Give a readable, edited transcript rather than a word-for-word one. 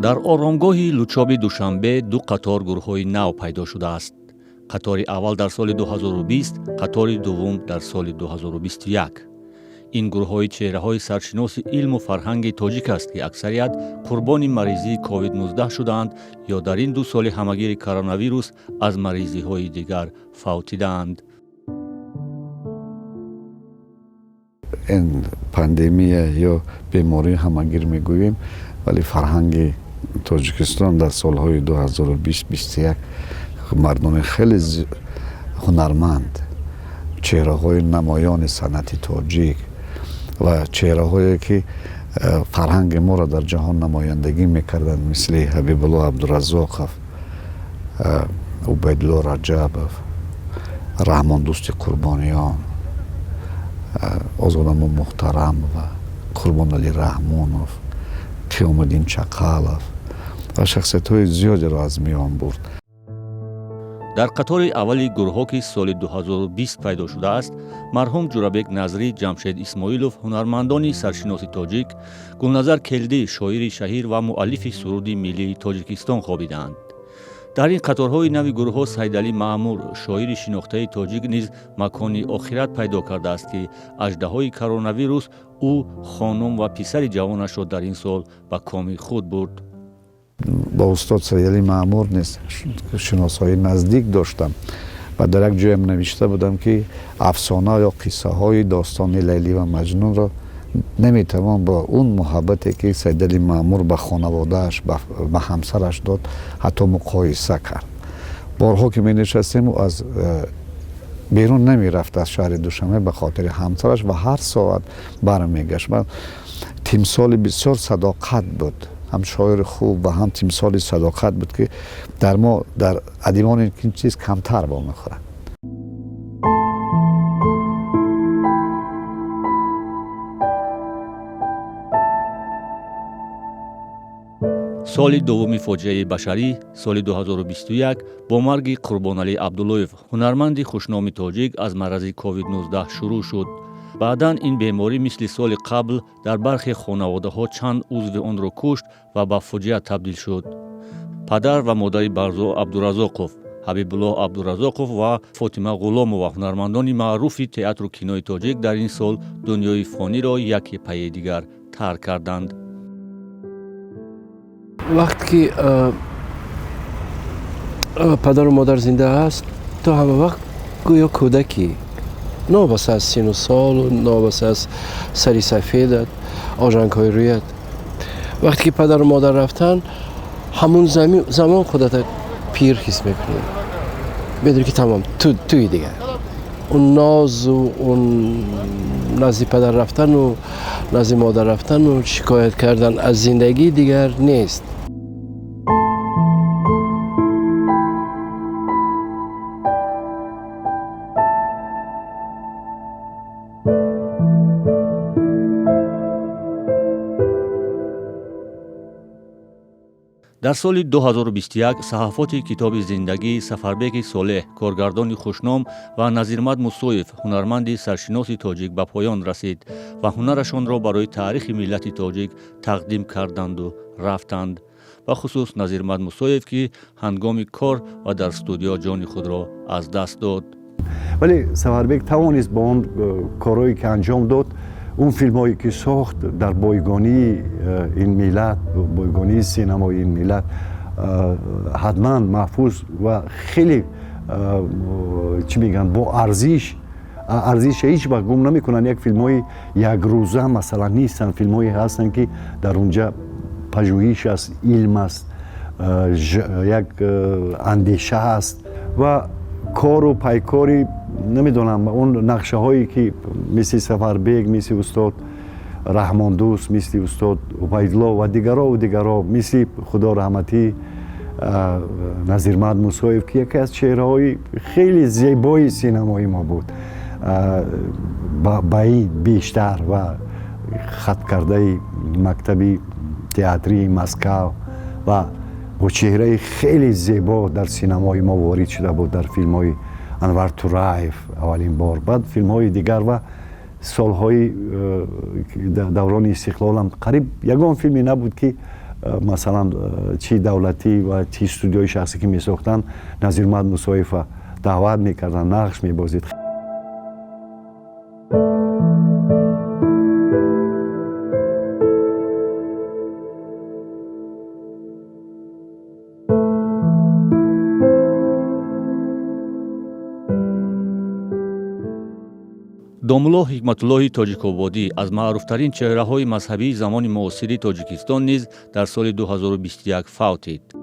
дар оромгоҳи Лучоби Душанбе ду қатор гурӯҳҳои нав пайдо шудааст. қатори аввал дар соли 2020, қатори дуввум дар соли 2021. ин гурӯҳҳои чеҳраҳои саршиноси илму фарҳанги тоҷик аст, ки аксарият қурбони маризии COVID-19 шудаанд ё дар ин ду соли ҳамагири коронавирус аз маризиҳои дигар фавтидаанд. ин пандемия ё бемории ҳамагир мегӯем, вале фарҳанги тоҷикистон дар солҳои 2020-21 мардони хеле ҳунарманд, чеҳраҳои намоёни санъати тоҷик ва чеҳраҳое ки фарҳанги моро дар ҷаҳон намояндагӣ мекарданд, мисли Ҳабибулло Абдураззоқов, Убайдулло Раҷабов, Раҳмондӯсти Қурбониён, Озодамо Муҳтарамова, Қурбонали Раҳмонов, Қиёмуддин Чақалов ва шахсиятҳои зиёдеро аз миён бурд. дар қатори аввали гурӯҳҳо, ки соли 2020 пайдо шудааст, марҳум Ҷурабек Назрӣ, Ҷамшед Исмоилов, ҳунармандони саршиноси тоҷик, Гулназар Келдӣ, шоири шаҳир ва муаллифи суруди миллии Тоҷикистон хобидаанд. дар ин қаторҳои нави гурӯҳҳо Сайдалӣ Маъмур, шоири шинохтаи тоҷик низ макони охират пайдо кардааст, ки аждаҳои коронавирус ӯ, хонум ва писари ҷавонашро дар ин сол ба коми худ бурд. با استاد سیدعلی معمور نیست شناسایی نزدیک داشتم و در یک جایم نوشته بودم که افسانه یا قصه های داستان لیلی و مجنون را نمیتوان با اون محبتی که سیدعلی معمور به خانوادهش به همسرش داد حتی مقایسه کرد. بارها که می نشستیم و از بیرون نمی رفت از شهر دوشنبه به خاطر همسرش و هر ساعت برمیگشت. تمثال بسیار صداقت بود، هم شاعر خوب و هم تمثال صداقت بود که در ما در ادیبان این چیز کمتر با میخوره. соли дуввуми фоҷиаи башарӣ, соли 2021, бо марги Қурбонали Абдуллоев, ҳунарманди хушноми тоҷик, аз марази COVID-19 шурӯъ шуд. баъдан ин беморӣ мисли соли қабл дар бархе хонаводаҳо чанд узви онро кушт ва ба фоҷиа табдил шуд. падар ва модари Барзо Абдураззоқов, Ҳабибулло Абдураззоқов ва Фотима Ғуломова, ҳунармандони маъруфи театру кинои тоҷик, дар ин сол дунёи фониро яке пайи дигар тарк карданд. вақте ки падару модар зинда аст, то ҳама вақт гӯё кӯдакӣ, нобаста аз сину солу нобаста аз сари сафедат, ожангҳои рӯят. вақте ки падару модар рафтан, ҳамун замон худата пир ҳис мекунӣ, медонӣ ки тамом туи дигар. он нозу он назди падар рафтану назди модар рафтану шикоят кардан аз зиндагӣ дигар нест. дар соли 2021 саҳафоти китоби зиндагии Сафарбеки Солеҳ, коргардони хушном ва Назирмад Мусоев, ҳунарманди саршиноси тоҷик, ба поён расид ва ҳунарашонро барои таърихи миллати тоҷик тақдим карданду рафтанд. ба хусус Назирмад Мусоев, ки ҳангоми кор ва дар студио ҷони худро аз даст дод. вале Сафарбек тавонист бо он корҳое ки анҷом дод, اون فیلمایی که ساخت در بایگانی این ملت، بایگانی سینمای این ملت، حتما محفوظ و خیلی چی میگن با ارزش هیچ وقت گم نمیکنن. یک فیلمای یک روزه مثلا نیستن، فیلمایی هستن که در اونجا پژوهش است، علم است، یک اندیشه است و کار و پیکاری نمیدونم. اون نقشه هایی که مثل سفربگ، مثل استاد رحماندوست، مثل استاد عبیدالله و دیگرها مثل خدا رحمتی نظیرمد موسویف که یکی از چهره‌های خیلی زیبای سینمای ما بود، با این بیشتر و خط کرده مکتبی تئاتری مسکو و با چهره خیلی زیبا در سینمای ما وارد شده بود، در فیلم های انور تورایف اولین بار، بعد فیلم های دیگر و سالهای دوران استقلال هم قریب یگان فیلمی نبود که مثلا چی دولتی و چی استودیوی شخصی که می ساختن نظیر محمد موسویف دعوت میکردن، نقش میبازید. домулло ҳикматуллоҳи тоҷикободӣ аз маъруфтарин чеҳраҳои мазҳабии замони муосири тоҷикистон низ дар соли 2021 фавтид.